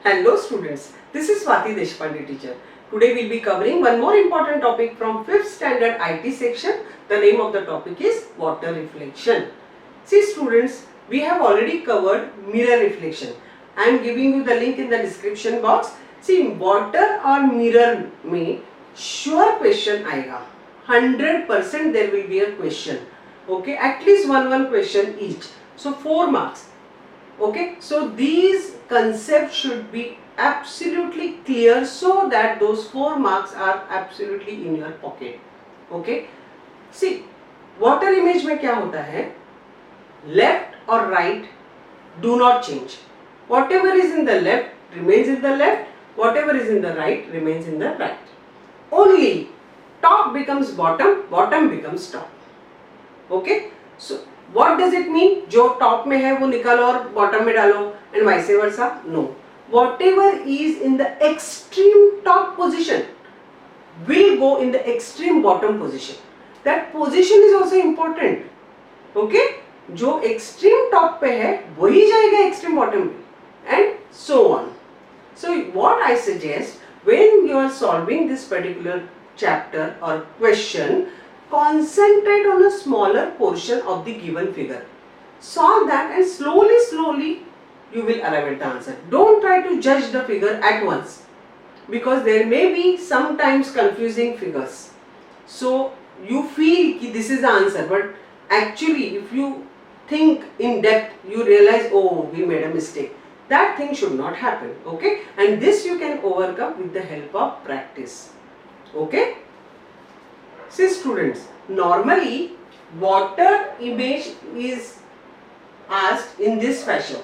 Hello students, this is Swati Deshpande teacher. Today we will be covering one more important topic from 5th standard IT section. The name of the topic is water reflection. See students, we have already covered mirror reflection. I am giving you the link in the description box. See, water और mirror में sure question आएगा. 100% there will be a question. Okay, at least one question each. So 4 marks. Okay, so these concepts should be absolutely clear so that those 4 marks are absolutely in your pocket. Okay, see, water image में क्या होता है? Left or right do not change. Whatever is in the left remains in the left. Whatever is in the right remains in the right. Only top becomes bottom, bottom becomes top. Okay, so what does it mean? जो top में है वो निकालो और bottom में डालो and vice versa? No. Whatever is in the extreme top position will go in the extreme bottom position. That position is also important. Okay? जो extreme top पे है वही जाएगा extreme bottom पे and so on. So what I suggest when you are solving this particular chapter or question, concentrate on a smaller portion of the given figure. Solve that and slowly you will arrive at the answer. Don't try to judge the figure at once because there may be sometimes confusing figures. So you feel that this is the answer, but actually if you think in depth you realize, oh, we made a mistake. That thing should not happen. Okay, and this you can overcome with the help of practice. Okay. See students, normally water image is asked in this fashion.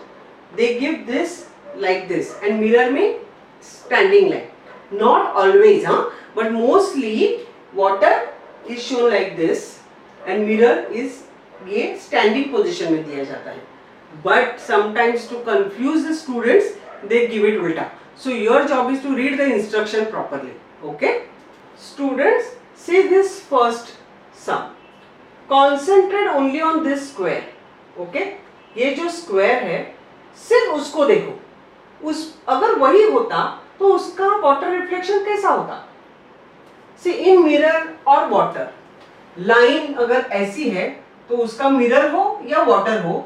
They give this like this and mirror में standing like. Not always, but mostly water is shown like this and mirror is ये standing position में दिया जाता है. But sometimes to confuse the students, they give it ulta. So your job is to read the instruction properly. Okay, students. See this first sum. Concentrate only on this square. Okay? ये जो square है सिर्फ उसको देखो. उस अगर वही होता तो उसका water reflection कैसा होता? See in mirror और water, line अगर ऐसी है तो उसका mirror हो या water हो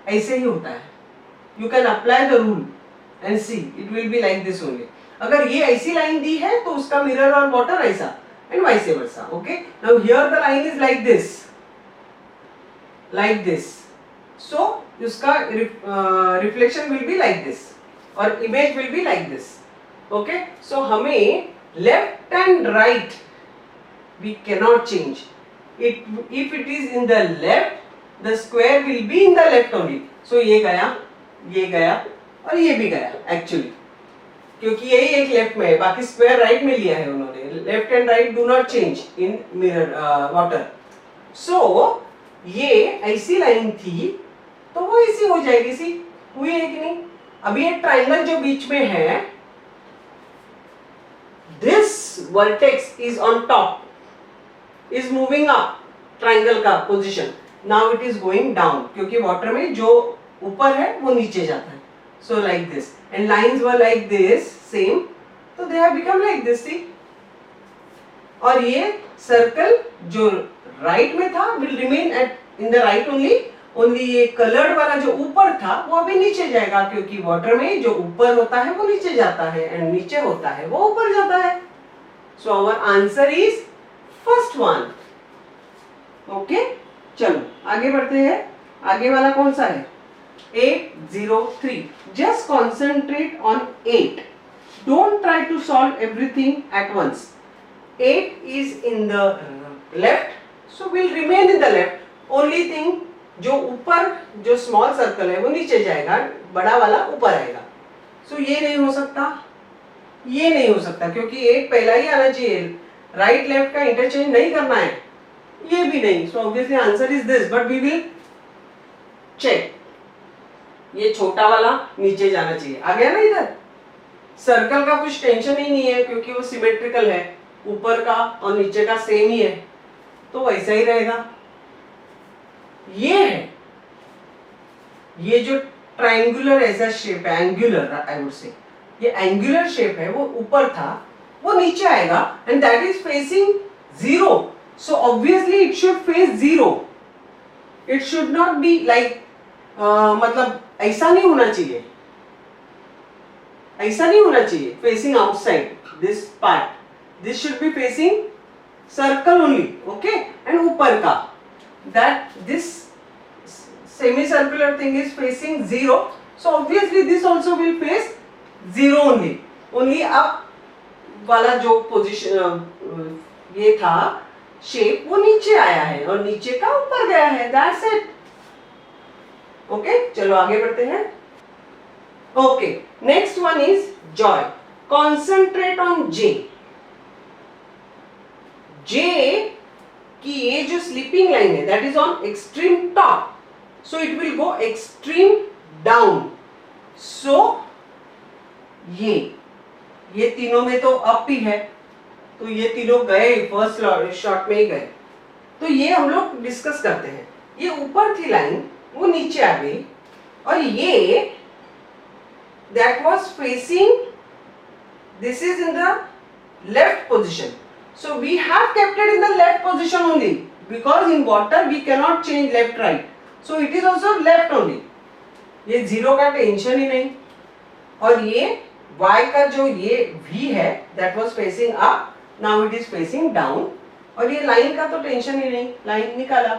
ऐसे ही होता है. You can apply the rule and see it will be like this only. अगर ये ऐसी line दी है तो उसका mirror और water ऐसा. And vice versa. Okay, now here the line is like this, so उसका reflection will be like this or image will be like this. Okay, so हमें left and right we cannot change it. If it is in the left, the square will be in the left only. So ये गया और ये भी गया actually, क्योंकि यही एक लेफ्ट में है, बाकी स्क्वायर राइट में लिया है उन्होंने. Left and right do not change in mirror water. So ये ऐसी लाइन थी तो वो ऐसी हो जाएगी. सी हुई है कि नहीं? अभी एक ट्रायंगल जो बीच में है, this vertex is on top, is moving up. Triangle का position now it is going down क्योंकि वाटर में जो ऊपर है वो नीचे जाता है. So like this and lines were like this same, so they have become like this. See, और ये circle जो right में था will remain at in the right only. Only ये colored वाला जो ऊपर था वो अभी नीचे जाएगा क्योंकि water में जो ऊपर होता है वो नीचे जाता है and नीचे होता है वो ऊपर जाता है. So our answer is first one. Okay, चलो आगे बढ़ते हैं. आगे वाला कौन सा है? 803. Just concentrate on 8. Don't try to solve everything at once. 8 is in the left, so will remain in the left. Only thing जो ऊपर जो small circle है वो नीचे जाएगा, बड़ा वाला ऊपर आएगा. So ये नहीं हो सकता, ये नहीं हो सकता क्योंकि 8 पहला ही आना चाहिए. राइट लेफ्ट का इंटरचेंज नहीं करना है, ये भी नहीं. So obviously answer is this, but we will check. ये छोटा वाला नीचे जाना चाहिए. आ गया ना? इधर सर्कल का कुछ टेंशन ही नहीं है क्योंकि वो सिमेट्रिकल है, ऊपर का और नीचे का सेम ही है तो वैसा ही रहेगा. ये है, ये जो ट्रायंगुलर ऐसा शेप है, एंगुलर आई वुड से, ये एंगुलर शेप है वो ऊपर था, वो नीचे आएगा and that is facing 0, so obviously it should face 0. It should not be like, मतलब ऐसा नहीं होना चाहिए, ऐसा नहीं होना चाहिए facing outside this part. This should be facing circle only, okay, and ऊपर का that this semicircular thing is facing 0, so obviously this also will face 0 only. Only up वाला जो पोजीशन ये था शेप वो नीचे आया है और नीचे का ऊपर गया है, that's it. ओके, चलो आगे बढ़ते हैं. Okay, next one is joy. Concentrate on J. J कि ये जो स्लीपिंग लाइन है that is on extreme top, so it will go extreme down. So ये तीनों में तो अप ही है, तो ये तीनों गए फर्स्ट शॉट में ही गए. तो ये हम लोग डिस्कस करते हैं. ये ऊपर थी लाइन वो नीचे आ गई और ये that was facing, this is in the left position. So we have kept it in the left position only because in water we cannot change left right. So it is also left only. ये zero का tension ही नहीं. और ये y का जो ये v है that was facing up, now it is facing down. और ये लाइन का तो टेंशन ही नहीं, लाइन निकाला.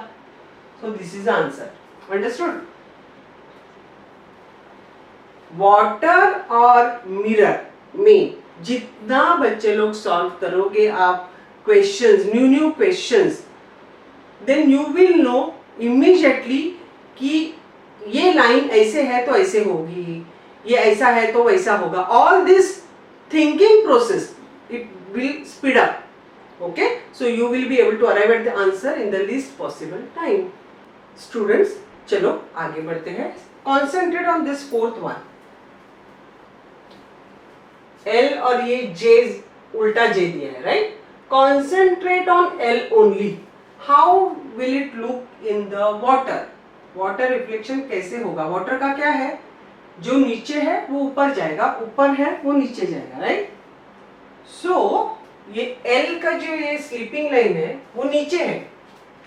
So this is the answer. Understood? Water और mirror में जितना बच्चे लोग सॉल्व करोगे आप questions, new questions, then you will know immediately कि ये लाइन ऐसे है तो ऐसे होगी, ये ऐसा है तो वैसा होगा. All this thinking process it will speed up. Okay, so you will be able to arrive at the answer in the least possible time. Students, चलो आगे बढ़ते हैं. Concentrate on this fourth one. L और ये J उल्टा J दिया है, right? Concentrate on L only. How will it look in the water? Water reflection कैसे होगा? Water का क्या है? जो नीचे है वो ऊपर जाएगा, ऊपर है वो नीचे जाएगा, राइट? So ये L का जो ये स्लीपिंग लाइन है वो नीचे है.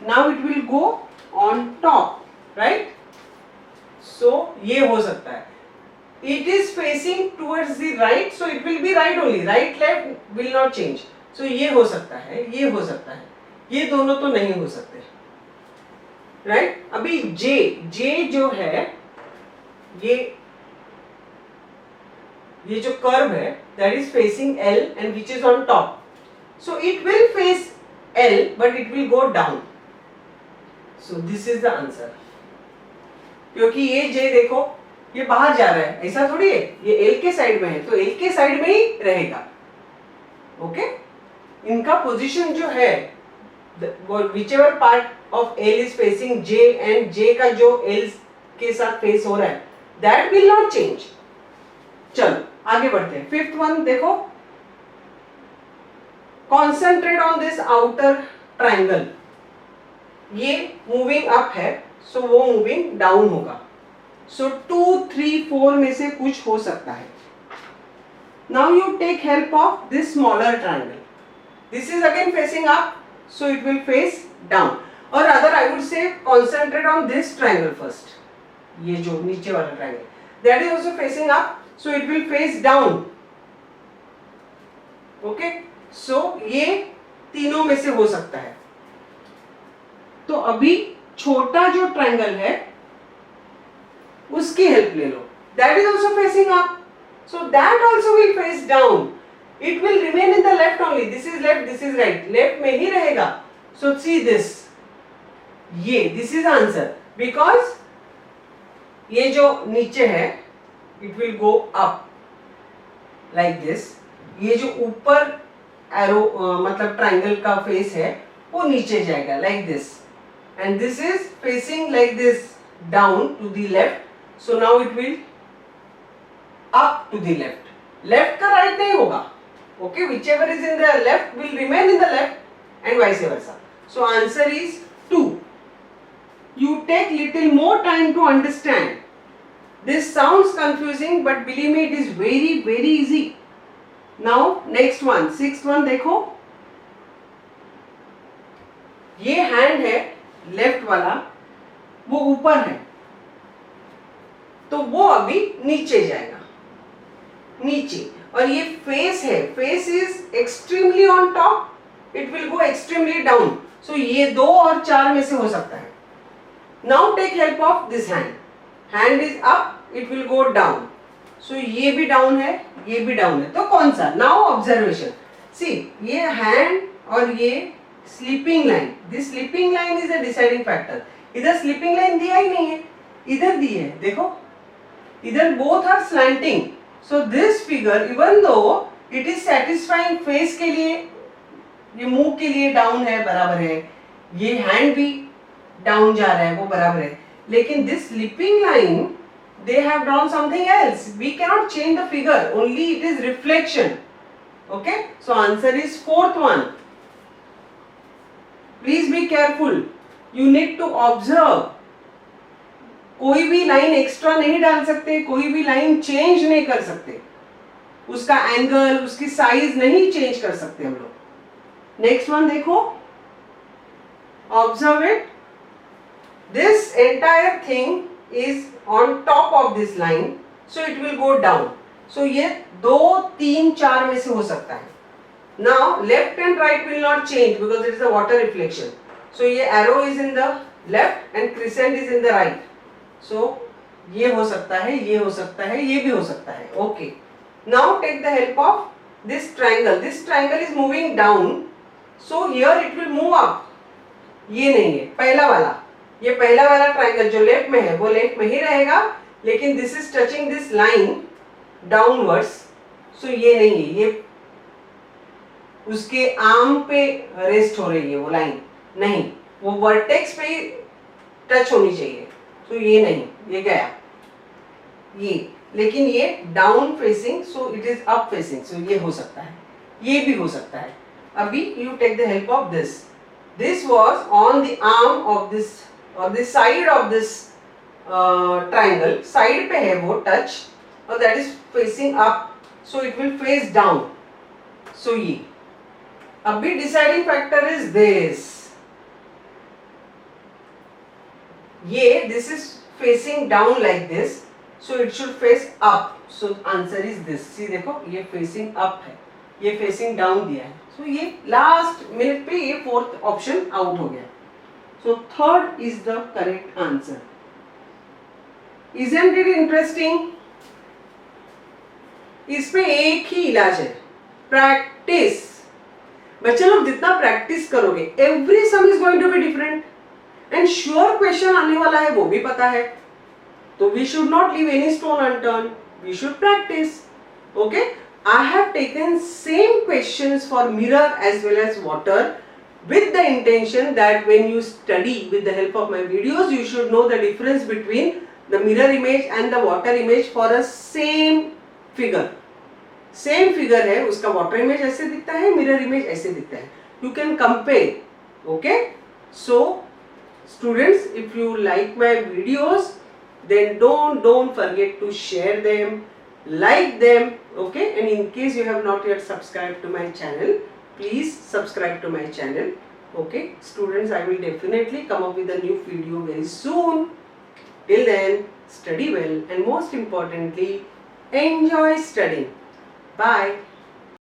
Now it will go on top, right? So ये हो सकता है. It is facing towards the right, so it will be right only. Right left will not change. So ये हो सकता है, ये हो सकता है, ये दोनों तो नहीं हो सकते, right? अभी J जो है ये जो कर्व है that is facing L and which is on top. So it will face L but it will go down. So this is the answer. क्योंकि ये J देखो ये बाहर जा रहा है, ऐसा थोड़ी है, ये L के साइड में है तो L के साइड में ही रहेगा. ओके, इनका पोजीशन जो है whichever part of L is facing J and J का जो L के साथ फेस हो रहा है that will not change. चलो आगे बढ़ते हैं. फिफ्थ वन देखो. Concentrate on this outer triangle. ये मूविंग अप है सो वो मूविंग डाउन होगा. So 2, 3, 4 में से कुछ हो सकता है. Now you take help of this smaller triangle. This is again facing up, so it will face down. Or rather, I would say concentrate on this triangle first. ये जो नीचे वाला triangle, that is also facing up, so it will face down. Okay? So ये तीनों में से हो सकता है. तो अभी छोटा जो triangle है उसकी हेल्प ले लो. That is also facing up, so that also will face down. It will remain in the left only. This is left, this is right. Left में ही रहेगा. So see this. This is answer because ये जो नीचे है it will go up like this. ये जो ऊपर एरो मतलब ट्राइंगल का फेस है वो नीचे जाएगा like this. And this is facing like this down to the left. So now it will up to the left. Left का right नहीं होगा. Okay, whichever is in the left will remain in the left and vice versa. So answer is 2. You take little more time to understand. This sounds confusing, but believe me, it is very very easy. Now next one, sixth one देखो, ये hand है left वाला, वो ऊपर है, तो वो अभी नीचे जाएगा, नीचे, और ये फेस है, face is extremely on top, it will go extremely down. So ये 2 और 4 में से हो सकता है. Now take help of this hand, hand is up, it will go down. So ये भी डाउन है, ये भी डाउन है, तो कौन सा? नाउ ऑब्जर्वेशन, सी ये हैंड और ये sleeping line, this sleeping line is a deciding factor. इधर स्लीपिंग लाइन दिया ही नहीं है, इधर दी है, देखो इधर both are slanting. So this figure even though it is satisfying face के लिए, ये मुंह के लिए डाउन है, बराबर है, ये हैंड भी डाउन जा रहा है, वो बराबर है, लेकिन this sleeping line they have drawn something else. We cannot change the figure, only it is reflection. Okay, so answer is fourth one. Please be careful, you need to observe. कोई भी line extra नहीं डाल सकते, कोई भी line change नहीं कर सकते, उसका एंगल, उसकी साइज नहीं चेंज कर सकते हम लोग. नेक्स्ट वन देखो, observe it, this entire thing is on top of this line, so it will go down. So ये 2, 3, 4 में से हो सकता है. Now left and right will not change because it is a water reflection. So ये arrow is in the left and crescent is in the right. So ये हो सकता है, ये हो सकता है, ये भी हो सकता है. Okay. Now take the help of this triangle. This triangle is moving down. So here it will move up. ये नहीं है, पहला वाला, ये पहला वाला ट्राइंगल जो लेफ्ट में है वो लेफ्ट में ही रहेगा, लेकिन this is touching this line downwards. So ये नहीं है, ये उसके आर्म पे रेस्ट हो रही है वो लाइन, नहीं, वो वर्टेक्स पे टच होनी चाहिए. सो ये नहीं, ये गया ये, लेकिन ये down facing, so it is up facing. So ये हो सकता है, ये भी हो सकता है. अभी you take the help of this, this was on the arm of this और this side of this triangle, side पे है वो टच, और that is facing up, so it will face down. So ये अभी डिसाइडिंग फैक्टर इज दिस, ये this is facing down like this, so it should face up. So answer is this. See देखो, ये facing up है, ये facing down दिया है. सो ये लास्ट मिनट पे ये फोर्थ ऑप्शन आउट हो गया. So third is the correct answer. Isn't it interesting? इसमें एक ही इलाज है, प्रैक्टिस. बच्चे लोग जितना प्रैक्टिस करोगे, every sum is going to be different, and sure question आने वाला है वो भी पता है. तो we should not leave any stone unturned, we should practice. Okay, I have taken same questions for mirror as well as water, with the intention that when you study with the help of my videos, you should know the difference between the mirror image and the water image for a same figure. Same figure है, उसका water image ऐसे दिखता है, mirror image ऐसे दिखता है. You can compare. Okay? So students, if you like my videos, then don't forget to share them, like them. Okay? And in case you have not yet subscribed to my channel, please subscribe to my channel. Okay, students, I will definitely come up with a new video very soon. Till then, study well and most importantly, enjoy studying. Bye.